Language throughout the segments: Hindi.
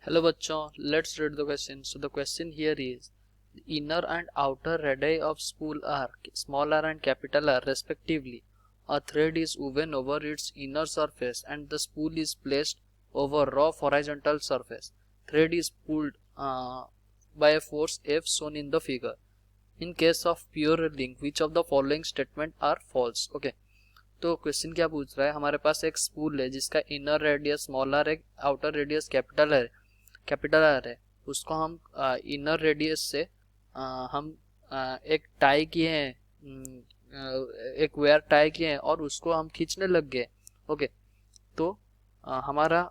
Hello bachon, let's read the question. So the question here is, the inner and outer radii of spool are small r and capital R respectively. A thread is woven over its inner surface and the spool is placed over rough horizontal surface. Thread is pulled by a force F shown in the figure. In case of pure link, which of the following statement are false? Okay. तो क्वेश्चन क्या पूछ रहा है, हमारे पास एक स्पूल है जिसका इनर रेडियस स्मॉल आर है, आउटर रेडियस कैपिटल आर है। उसको हम इनर रेडियस से हम एक टाई किए हैं, एक वेयर टाई किए हैं और उसको हम खींचने लग गए। ओके, तो हमारा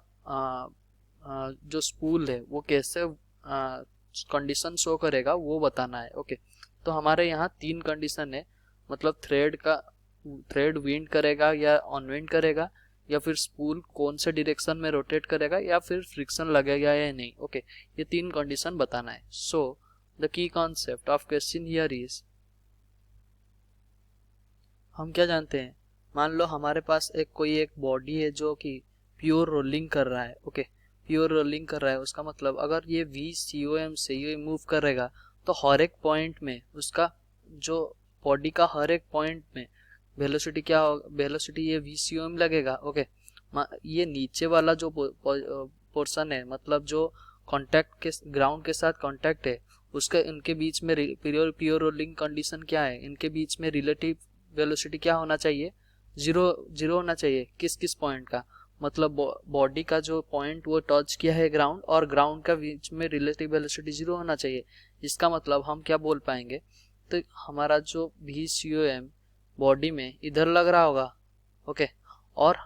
जो स्पूल है वो कैसे कंडीशन शो करेगा वो बताना है। ओके, तो हमारे यहाँ तीन कंडीशन है, मतलब थ्रेड विंड करेगा या ऑनविंड करेगा, या फिर स्पूल कौन से डायरेक्शन में रोटेट करेगा, या फिर फ्रिक्शन लगेगा या नहीं। ओके, ये तीन कंडीशन बताना है। So the key concept of question here is, हम क्या जानते हैं, मान लो हमारे पास कोई एक बॉडी है जो कि प्योर रोलिंग कर रहा है। ओके, प्योर रोलिंग कर रहा है, उसका मतलब अगर ये VCOM से ये मूव करेगा तो हर एक पॉइंट में उसका जो बॉडी का हर एक पॉइंट में वेलोसिटी क्या होगा, वेलोसिटी ये VCOM लगेगा। ओके, ये नीचे वाला जो पोर्शन है, मतलब जो कांटेक्ट के ग्राउंड के साथ कांटेक्ट है, उसके इनके बीच में प्योर रोलिंग कंडीशन क्या है, इनके बीच में रिलेटिव वेलोसिटी क्या होना चाहिए, जीरो होना चाहिए। किस किस पॉइंट का, मतलब बॉडी का जो पॉइंट वो टच किया है ग्राउंड, और ग्राउंड का बीच में रिलेटिव वेलोसिटी जीरो होना चाहिए। इसका मतलब हम क्या बोल पाएंगे, तो हमारा जो VCOM बॉडी में इधर लग रहा होगा। ओके, और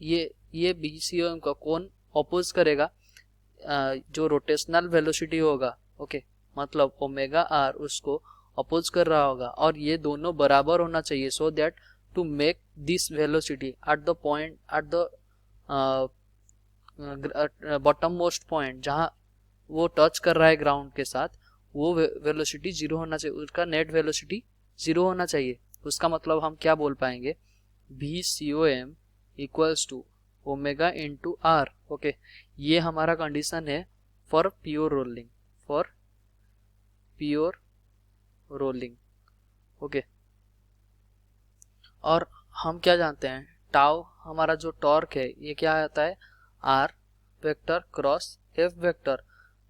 ये VCOM का कौन अपोज करेगा, जो रोटेशनल वेलोसिटी होगा। ओके, मतलब ओमेगा आर उसको अपोज कर रहा होगा, और ये दोनों बराबर होना चाहिए, so that to make this velocity at the point at the bottom most point जहाँ वो टच कर रहा है ग्राउंड के साथ, वो वेलोसिटी जीरो होना चाहिए, उसका नेट वेलोसिटी जीरो होना चाहिए। उसका मतलब हम क्या बोल पाएंगे, VCOM equals to omega into r. Okay, ये हमारा कंडीशन है फॉर प्योर रोलिंग। ओके, और हम क्या जानते हैं, टाउ हमारा जो टॉर्क है ये क्या आता है, R vector cross F vector.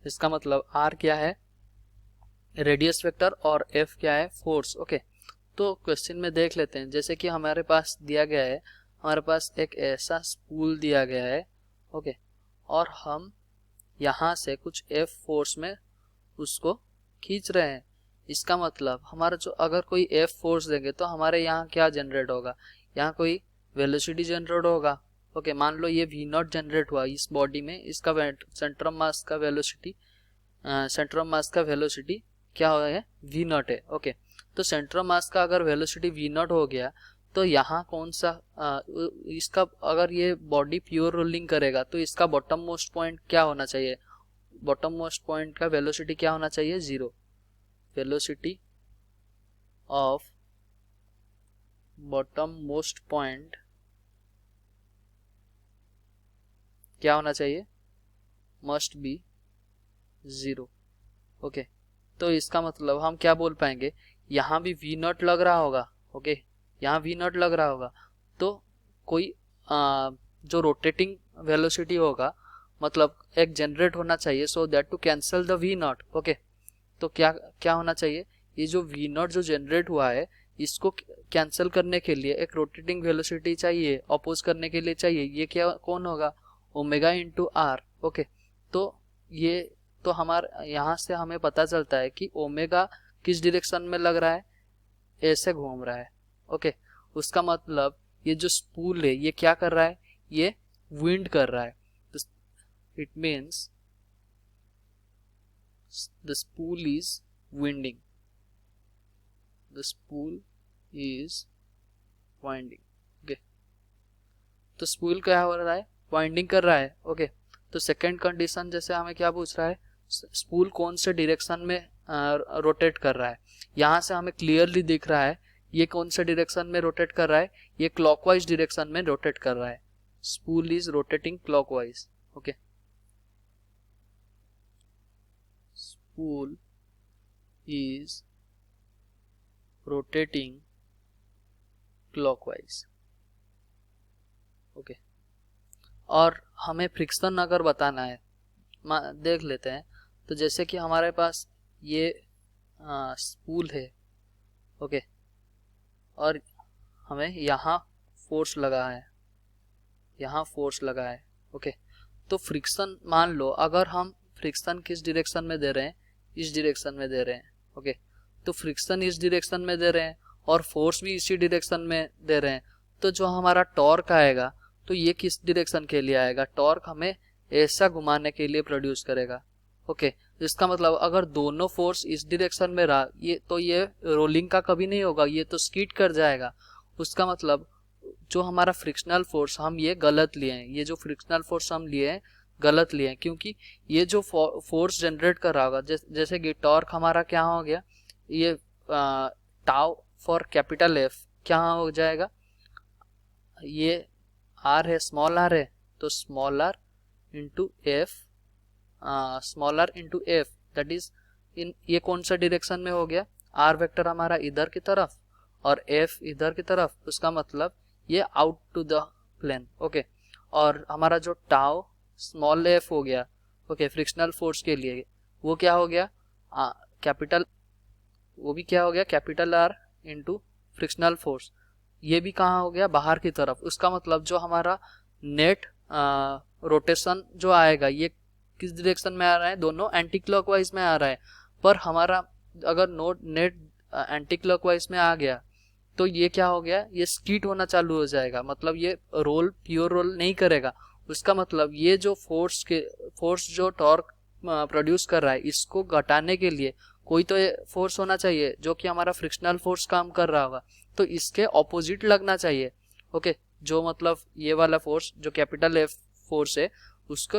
इसका मतलब R क्या है, रेडियस वेक्टर, और F क्या है, फोर्स। ओके, तो क्वेश्चन में देख लेते हैं, जैसे कि हमारे पास दिया गया है, हमारे पास एक ऐसा स्पूल दिया गया है। ओके, और हम यहाँ से कुछ F फोर्स में उसको खींच रहे हैं। इसका मतलब हमारा जो अगर कोई F फोर्स देंगे तो हमारे यहाँ क्या जनरेट होगा, यहाँ कोई वेलोसिटी जनरेट होगा। ओके, मान लो ये V0 जनरेट हुआ इस बॉडी में, इसका सेंटर ऑफ मास का वेलोसिटी क्या हो है, V0 है। ओके, तो सेंटर ऑफ मास का अगर वेलोसिटी V0 हो गया तो यहाँ कौन सा इसका, अगर ये बॉडी प्योर रोलिंग करेगा तो इसका बॉटम मोस्ट पॉइंट क्या होना चाहिए, बॉटम मोस्ट पॉइंट का वेलोसिटी क्या होना चाहिए, zero. Velocity of bottom most point क्या होना चाहिए, मस्ट बी जीरो। ओके, तो इसका मतलब हम क्या बोल पाएंगे, यहाँ भी V0 लग रहा होगा। ओके, यहाँ V0 लग रहा होगा, तो कोई जो रोटेटिंग वेलोसिटी होगा, मतलब एक जनरेट होना चाहिए, so that to cancel the V0। Okay, तो क्या होना चाहिए, ये जो V0 जो जनरेट हुआ है इसको कैंसिल करने के लिए एक रोटेटिंग वेलोसिटी चाहिए, अपोज करने के लिए चाहिए। ये क्या कौन होगा, ओमेगा इंटू आर। ओके, तो ये तो हमारे यहाँ से हमें पता चलता है कि ओमेगा किस डायरेक्शन में लग रहा है, ऐसे घूम रहा है। ओके, उसका मतलब ये जो स्पूल है ये क्या कर रहा है, ये विंड कर रहा है। It means the spool is winding, okay, तो स्पूल क्या हो रहा है, वाइंडिंग कर रहा है। ओके, तो सेकंड कंडीशन जैसे हमें क्या पूछ रहा है, स्पूल कौन से डायरेक्शन में रोटेट कर रहा है। यहाँ से हमें क्लियरली दिख रहा है ये कौन से डायरेक्शन में रोटेट कर रहा है, ये क्लॉकवाइज डायरेक्शन में रोटेट कर रहा है। Spool is rotating clockwise. Okay, तो इसका मतलब ये जो V0 जो जनरेट हुआ है इसको कैंसिल करने के लिए एक रोटेटिंग वेलोसिटी चाहिए, अपोज करने के लिए चाहिए। ये क्या कौन होगा, ओमेगा इंटू आर। ओके, तो spool is rotating clockwise. spool is rotating clockwise. Okay और हमें फ्रिक्शन अगर बताना है, देख लेते हैं। तो जैसे कि हमारे पास ये स्पूल है, ओके, और हमें यहाँ फोर्स लगा है, यहाँ फोर्स लगा है, ओके। तो फ्रिक्शन, मान लो अगर हम फ्रिक्शन किस डायरेक्शन में दे रहे हैं, इस डायरेक्शन में दे रहे हैं, ओके। तो फ्रिक्शन इस डायरेक्शन में दे रहे हैं और फोर्स भी इसी डायरेक्शन में दे रहे हैं, तो जो हमारा टॉर्क आएगा तो ये किस डायरेक्शन के लिए आएगा, टॉर्क हमें ऐसा घुमाने के लिए प्रोड्यूस करेगा, ओके। इसका मतलब अगर दोनों फोर्स इस डायरेक्शन में रहा, ये तो ये रोलिंग का कभी नहीं होगा, ये तो स्कीड कर जाएगा। उसका मतलब जो हमारा फ्रिक्शनल फोर्स हम ये गलत लिए हैं, ये जो फ्रिक्शनल फोर्स हम लिए हैं गलत लिए हैं, क्योंकि ये जो फोर्स जनरेट कर रहा होगा, जैसे कि टॉर्क हमारा क्या हो गया, ये टाउ फॉर कैपिटल एफ क्या हो जाएगा, ये आर है, स्मॉल आर है, तो small r into f, small r into f, that is in, ये कौन सा डायरेक्शन में हो गया, आर वेक्टर हमारा इधर की तरफ और एफ इधर की तरफ, उसका मतलब ये out to the plane, okay. और हमारा जो टाउ स्मॉल एफ हो गया, ओके, फ्रिक्शनल फोर्स के लिए वो क्या हो गया, कैपिटल, वो भी क्या हो गया, capital R into frictional force, ये भी कहाँ हो गया, बाहर की तरफ। उसका मतलब जो हमारा नेट रोटेशन जो आएगा ये किस डायरेक्शन में आ रहा है, दोनों एंटी क्लॉकवाइज में आ रहा है। पर हमारा अगर नेट एंटी क्लॉकवाइज में आ गया तो ये क्या हो गया, ये स्कीट होना चालू हो जाएगा, मतलब ये रोल प्योर रोल नहीं करेगा। उसका मतलब ये जो फोर्स जो टॉर्क प्रोड्यूस कर रहा है, इसको घटाने के लिए कोई तो फोर्स होना चाहिए जो कि हमारा फ्रिक्शनल फोर्स काम कर रहा होगा, तो इसके ऑपोजिट लगना चाहिए, ओके। जो मतलब ये वाला फोर्स जो कैपिटल एफ फोर्स है, उसके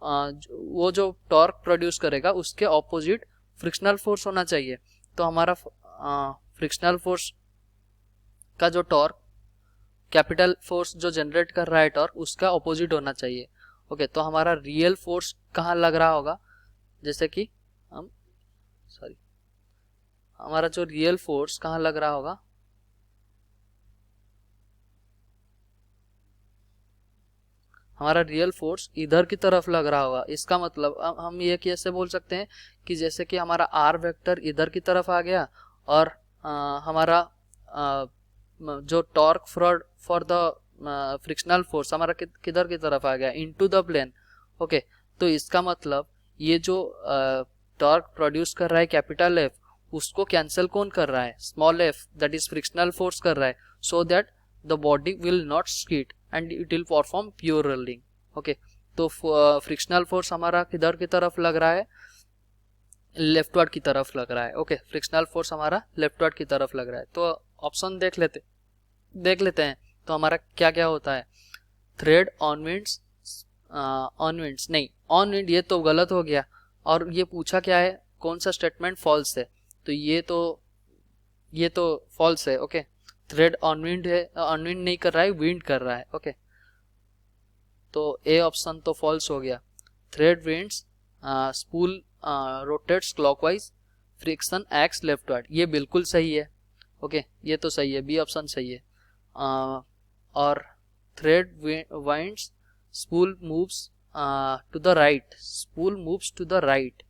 वो जो टॉर्क प्रोड्यूस करेगा उसके ऑपोजिट फ्रिक्शनल फोर्स होना चाहिए। तो हमारा फ्रिक्शनल फोर्स का जो टॉर्क, कैपिटल फोर्स जो जनरेट कर रहा है टॉर्क, उसका ऑपोजिट होना चाहिए, ओके। तो हमारा रियल फोर्स कहाँ लग रहा होगा, जैसे कि हम हमारा जो रियल फोर्स कहाँ लग रहा होगा, हमारा रियल फोर्स इधर की तरफ लग रहा होगा। इसका मतलब हम ये कैसे बोल सकते हैं कि जैसे कि हमारा आर वेक्टर इधर की तरफ आ गया और हमारा जो torque for the frictional force हमारा किधर की तरफ आ गया, इनटू द प्लेन, ओके। तो इसका मतलब ये जो टॉर्क प्रोड्यूस कर रहा है कैपिटल एफ, उसको कैंसिल कौन कर रहा है, small F, that is frictional force कर रहा है, so that the body will not स्कीड and it will perform pure rolling, okay. तो फ्रिक्शनल फोर्स हमारा किधर की तरफ लग रहा है, लेफ्टवर्ड की तरफ लग रहा है, ओके। फ्रिक्शनल फोर्स हमारा लेफ्टवर्ड की तरफ लग रहा है। तो ऑप्शन देख लेते हैं। तो हमारा क्या क्या होता है, थ्रेड ऑनविंड्स, ऑनविंड्स नहीं, ऑनविंड ये तो गलत हो गया, और ये पूछा क्या है, कौन सा स्टेटमेंट फॉल्स है, तो ये तो फॉल्स है, ओके। थ्रेड ऑनविंड है, ऑनविंड नहीं कर रहा है, विंड कर रहा है, ओके। तो ए ऑप्शन तो फॉल्स हो गया। Thread winds, spool rotates clockwise, friction acts leftward, ये बिल्कुल सही है, ओके, ये तो सही है, बी ऑप्शन सही है। और thread winds, spool moves to the right, spool moves to the right,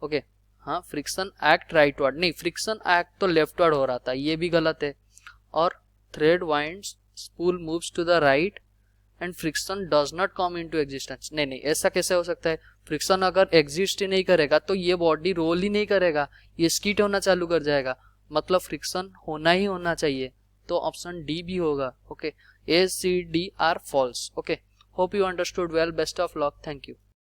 okay. हाँ, फ्रिक्शन एक्ट राइटवर्ड नहीं, फ्रिक्शन एक्ट तो लेफ्टवर्ड हो रहा था, ये भी गलत है। और thread winds, spool moves to the right and friction does not come into existence, नहीं, ऐसा कैसे हो सकता है, फ्रिक्शन अगर एग्जिस्ट ही नहीं करेगा तो ये बॉडी रोल ही नहीं करेगा, ये स्कीट होना चालू कर जाएगा, मतलब फ्रिक्शन होना ही होना चाहिए। तो ऑप्शन डी भी होगा, okay. A C D are false, okay. Hope you understood well, best of luck, thank you.